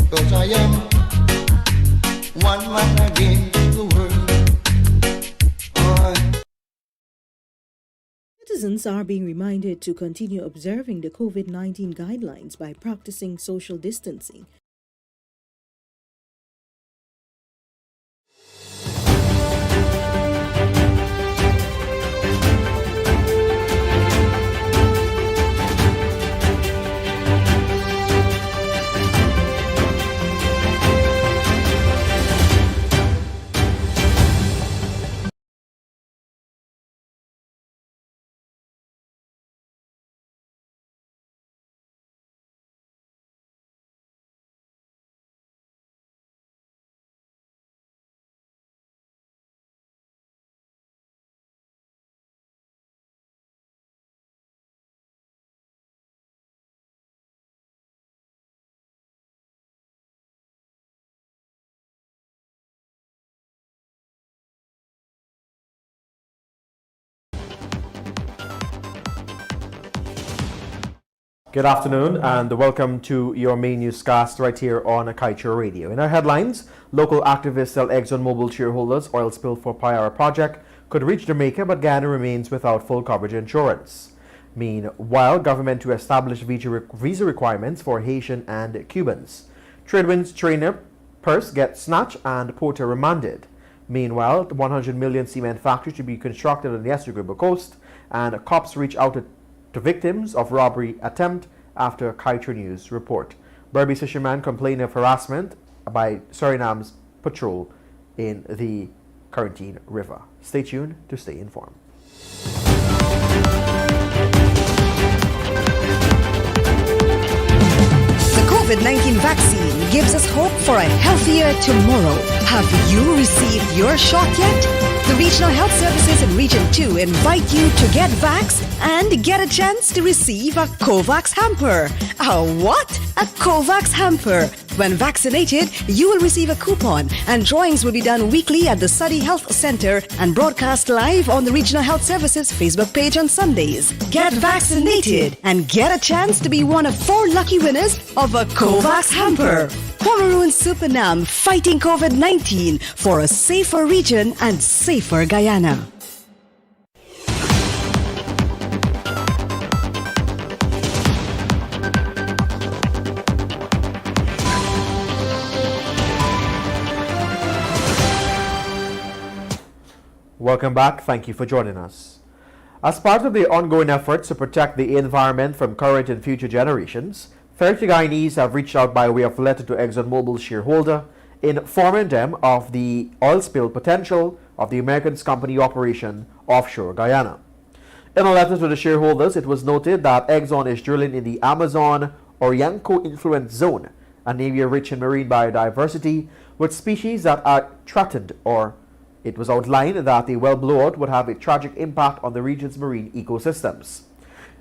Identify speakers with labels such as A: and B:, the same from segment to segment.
A: 'cause I am one man against the world.
B: Citizens are being reminded to continue observing the COVID-19 guidelines by practicing social distancing.
C: Good afternoon and welcome to your main newscast right here on Kaieteur Radio. In our headlines, local activists tell ExxonMobil shareholders oil spill for Payara project could reach Jamaica, but Guyana remains without full coverage insurance. Meanwhile, government to establish visa requirements for Haitian and Cubans. Tradewinds trainer purse gets snatched and porter remanded. Meanwhile, the 100 million cement factory to be constructed on the Essequibo coast, and cops reach out to victims of robbery attempt after Kaieteur News report. Berbice fisherman complained of harassment by Suriname's patrol in the Quarantine River. Stay tuned to stay informed.
D: The COVID-19 vaccine gives us hope for a healthier tomorrow. Have you received your shot yet? The Regional Health Services in Region 2 invite you to get vaxxed and get a chance to receive a COVAX hamper. A what? A COVAX hamper. When vaccinated, you will receive a coupon, and drawings will be done weekly at the Study Health Center and broadcast live on the Regional Health Services Facebook page on Sundays. Get vaccinated and get a chance to be one of 4 lucky winners of a COVAX hamper. Pomeroon Supernam fighting COVID-19 for a safer region and safer Guyana.
C: Welcome back. Thank you for joining us. As part of the ongoing efforts to protect the environment from current and future generations, 30 Guyanese have reached out by way of letter to ExxonMobil shareholder, informing them of the oil spill potential of the American company operation offshore Guyana. In a letter to the shareholders, it was noted that Exxon is drilling in the Amazon Orinoco Influence Zone, an area rich in marine biodiversity with species that are threatened, or it was outlined that the well blowout would have a tragic impact on the region's marine ecosystems.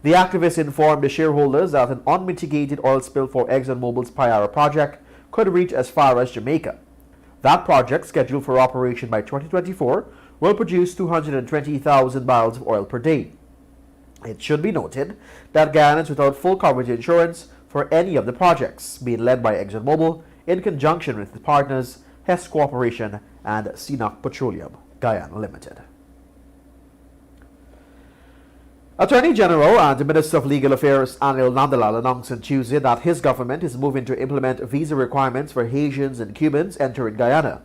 C: The activists informed the shareholders that an unmitigated oil spill for ExxonMobil's Payara project could reach as far as Jamaica. That project, scheduled for operation by 2024, will produce 220,000 barrels of oil per day. It should be noted that Guyana is without full coverage insurance for any of the projects, being led by ExxonMobil in conjunction with its partners Hess Corporation and CNOOC Petroleum Guyana Limited. Attorney General and Minister of Legal Affairs Anil Nandalal announced on Tuesday that his government is moving to implement visa requirements for Haitians and Cubans entering Guyana.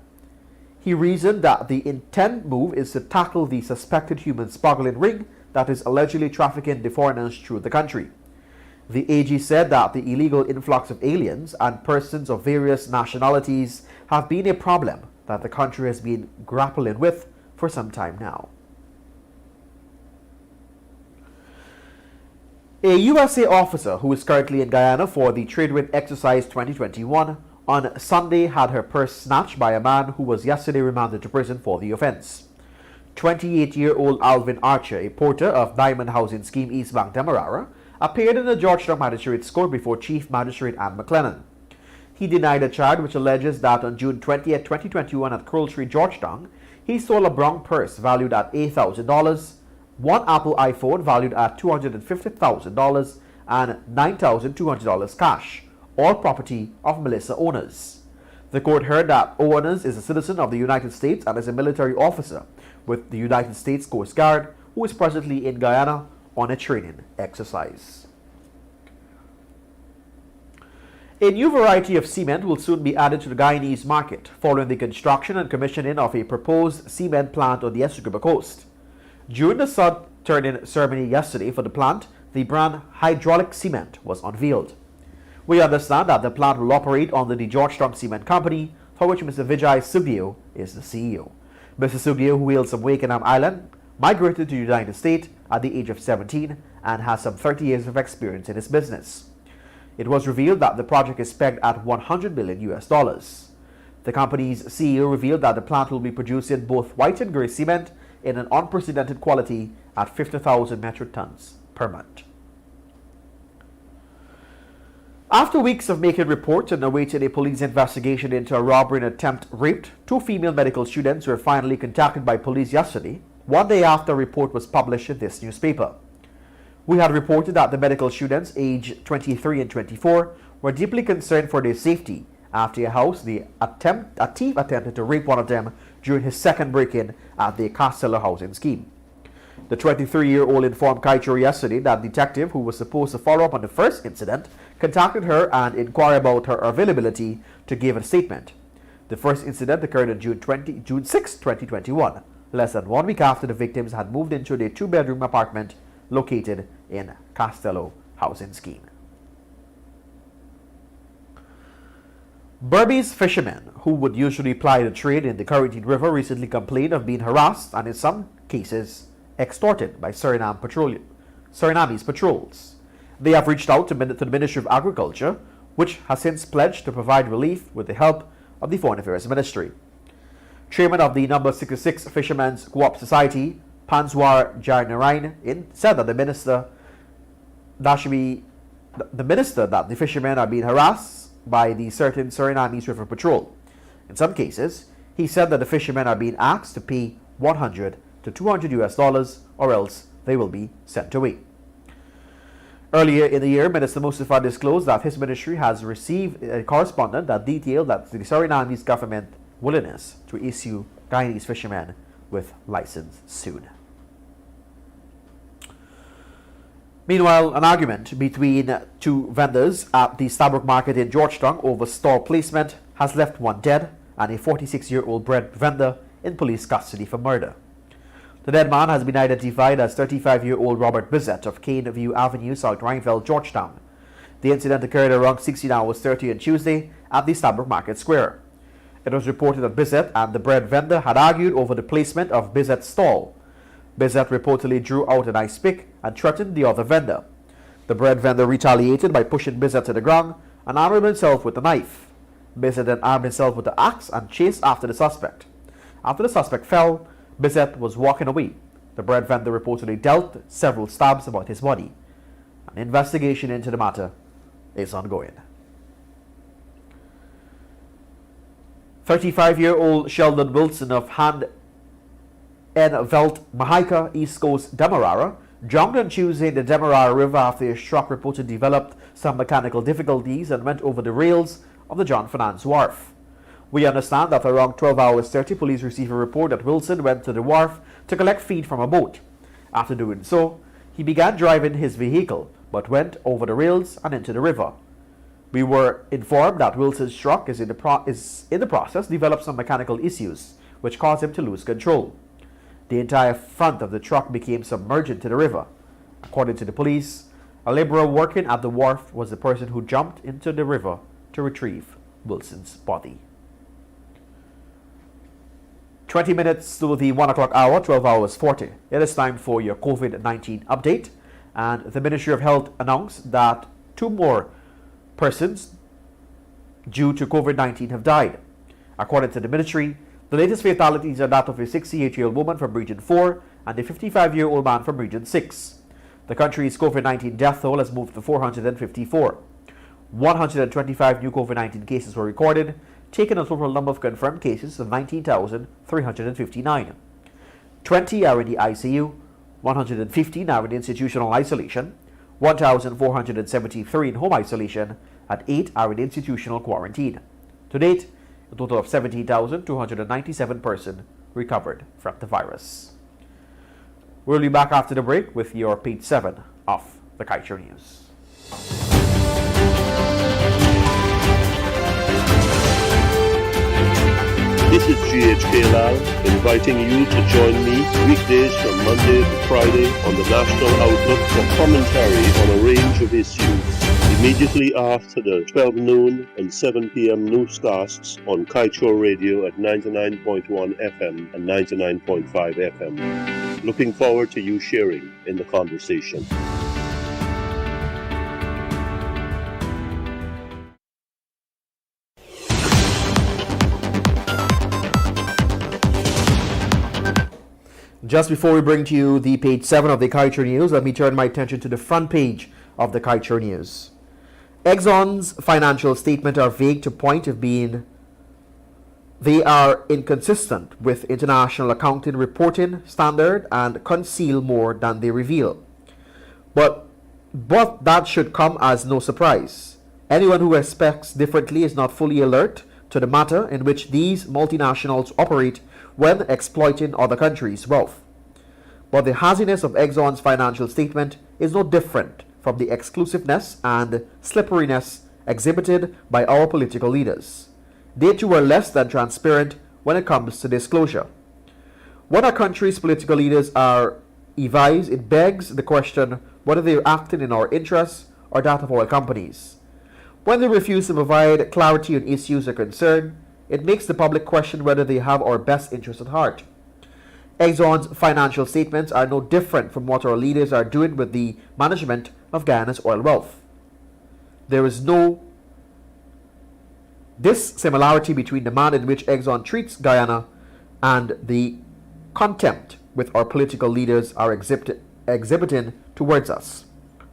C: He reasoned that the intent move is to tackle the suspected human smuggling ring that is allegedly trafficking the foreigners through the country. The AG said that the illegal influx of aliens and persons of various nationalities have been a problem that the country has been grappling with for some time now. A USA officer who is currently in Guyana for the Tradewind Exercise 2021 on Sunday had her purse snatched by a man who was yesterday remanded to prison for the offense. 28-year-old Alvin Archer, a porter of Diamond Housing Scheme East Bank Demerara, appeared in the Georgetown Magistrate's Court before Chief Magistrate Ann McLennan. He denied a charge which alleges that on June 20, 2021 at Crowell Street, Georgetown, he stole a brown purse valued at $8,000, one Apple iPhone valued at $250,000, and $9,200 cash, all property of Melissa Owners. The court heard that Owners is a citizen of the United States and is a military officer with the United States Coast Guard, who is presently in Guyana on a training exercise. A new variety of cement will soon be added to the Guyanese market following the construction and commissioning of a proposed cement plant on the Essequibo coast. During the sod-turning ceremony yesterday for the plant, the brand Hydraulic Cement was unveiled. We understand that the plant will operate under the Georgetown Cement Company, for which Mr. Vijay Sugdeo is the CEO. Mr. Sugdeo, who hails from Wakenham Island, migrated to the United States at the age of 17 and has some 30 years of experience in his business. It was revealed that the project is pegged at $100 million US. The company's CEO revealed that the plant will be producing both white and grey cement in an unprecedented quality at 50,000 metric tons per month. After weeks of making reports and awaiting a police investigation into a robbery and attempt raped, 2 female medical students were finally contacted by police yesterday, one day after a report was published in this newspaper. We had reported that the medical students, aged 23 and 24, were deeply concerned for their safety after a thief attempted to rape one of them during his second break-in at the Costello housing scheme. The 23-year-old informed Kaieteur yesterday that the detective, who was supposed to follow up on the first incident, contacted her and inquired about her availability to give a statement. The first incident occurred on June 6, 2021, less than 1 week after the victims had moved into their 2-bedroom apartment located in Costello housing scheme. Berbice fishermen who would usually ply the trade in the Kaieteur River recently complained of being harassed and in some cases extorted by Surinamese patrols. They have reached out to the Ministry of Agriculture, which has since pledged to provide relief with the help of the Foreign Affairs Ministry. Chairman of the number 66 Fishermen's Co-op Society, Panswar Jainarain, said that the minister that the fishermen are being harassed by the certain Surinamese River Patrol. In some cases, he said that the fishermen are being asked to pay $100 to $200 US or else they will be sent away. Earlier in the year, Minister Mustafa disclosed that his ministry has received a correspondence that detailed that the Surinamese government willingness to issue Guyanese fishermen with license soon. Meanwhile, an argument between 2 vendors at the Stabroek Market in Georgetown over stall placement has left 1 dead and a 46-year-old bread vendor in police custody for murder. The dead man has been identified as 35-year-old Robert Bissett of Cane View Avenue, South Rhineville, Georgetown. The incident occurred around 16:30 on Tuesday at the Stabroek Market Square. It was reported that Bissett and the bread vendor had argued over the placement of Bissett's stall. Bissett reportedly drew out an ice pick and threatened the other vendor. The bread vendor retaliated by pushing Bissett to the ground and arming himself with a knife. Bissett then armed himself with an axe and chased after the suspect. After the suspect fell, Bissett was walking away. The bread vendor reportedly dealt several stabs about his body. An investigation into the matter is ongoing. 35-year-old Sheldon Wilson of Hand en Veld, Mahika, East Coast, Demerara, drowned on Tuesday in the Demerara River after his truck reportedly developed some mechanical difficulties and went over the rails of the John Finance Wharf. We understand that around 12:30 police received a report that Wilson went to the wharf to collect feed from a boat. After doing so, he began driving his vehicle but went over the rails and into the river. We were informed that Wilson's truck is in the process developed some mechanical issues which caused him to lose control. The entire front of the truck became submerged into the river. According to the police, a laborer working at the wharf was the person who jumped into the river to retrieve Wilson's body. 20 minutes to the 1 o'clock hour, 12:40. It is time for your COVID-19 update. And the Ministry of Health announced that 2 more persons due to COVID-19 have died. According to the ministry, the latest fatalities are that of a 68-year-old woman from Region 4 and a 55-year-old man from Region 6. The country's COVID-19 death toll has moved to 454. 125 new COVID-19 cases were recorded, taking a total number of confirmed cases of 19,359. 20 are in the ICU, 115 are in institutional isolation, 1,473 in home isolation, and 8 are in institutional quarantine. To date, a total of 17,297 persons recovered from the virus. We'll be back after the break with your page 7 of the Kaieteur News.
E: This is GHK Lal inviting you to join me weekdays from Monday to Friday on the National Outlook for commentary on a range of issues. Immediately after the 12 noon and 7 p.m. newscasts on Kaieteur Radio at 99.1 FM and 99.5 FM. Looking forward to you sharing in the conversation.
C: Just before we bring to you the page 7 of the Kaieteur News, let me turn my attention to the front page of the Kaieteur News. Exxon's financial statement are vague to point of being they are inconsistent with international accounting reporting standard and conceal more than they reveal. But that should come as no surprise. Anyone who expects differently is not fully alert to the matter in which these multinationals operate when exploiting other countries' wealth. But the haziness of Exxon's financial statement is no different from the exclusiveness and slipperiness exhibited by our political leaders. They too are less than transparent when it comes to disclosure. When a country's political leaders are advised, it begs the question whether they are acting in our interests or that of oil companies. When they refuse to provide clarity on issues of concern, it makes the public question whether they have our best interests at heart. Exxon's financial statements are no different from what our leaders are doing with the management of Guyana's oil wealth. There is no dissimilarity between the manner in which Exxon treats Guyana and the contempt with our political leaders are exhibiting towards us.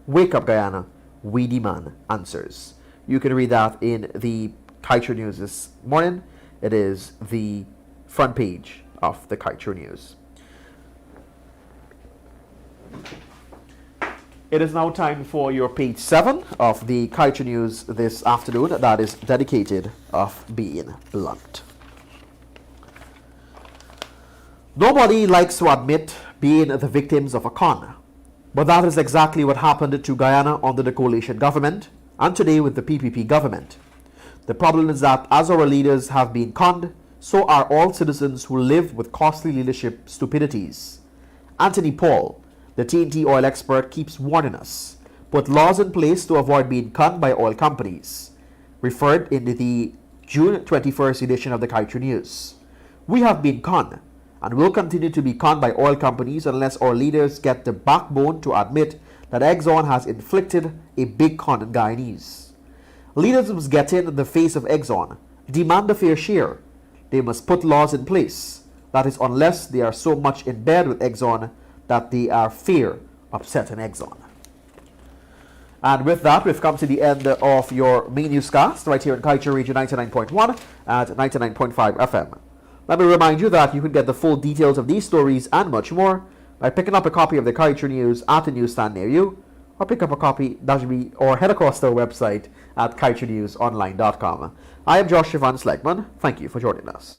C: Wake up, Guyana. We demand answers. You can read that in the Kaieteur News this morning. It is the front page of the Kaieteur News. It is now time for your page 7 of the Kaieteur News this afternoon that is dedicated of being blunt. Nobody likes to admit being the victims of a con, but that is exactly what happened to Guyana under the coalition government and today with the PPP government. The problem is that as our leaders have been conned, so are all citizens who live with costly leadership stupidities. Anthony Paul, the TNT oil expert, keeps warning us. Put laws in place to avoid being conned by oil companies. Referred in the June 21st edition of the Kaieteur News. We have been conned and will continue to be conned by oil companies unless our leaders get the backbone to admit that Exxon has inflicted a big con on Guyanese. Leaders must get in the face of Exxon, demand a fair share. They must put laws in place. That is, unless they are so much in bed with Exxon that they are fear upsetting Exxon. And with that, we've come to the end of your main newscast right here in Kaieteur Radio 99.1 at 99.5 FM. Let me remind you that you can get the full details of these stories and much more by picking up a copy of the Kaieteur News at a newsstand near you, or pick up a copy or head across to our website at kaieteurnewsonline.com. I am Josh Sivan Slegman. Thank you for joining us.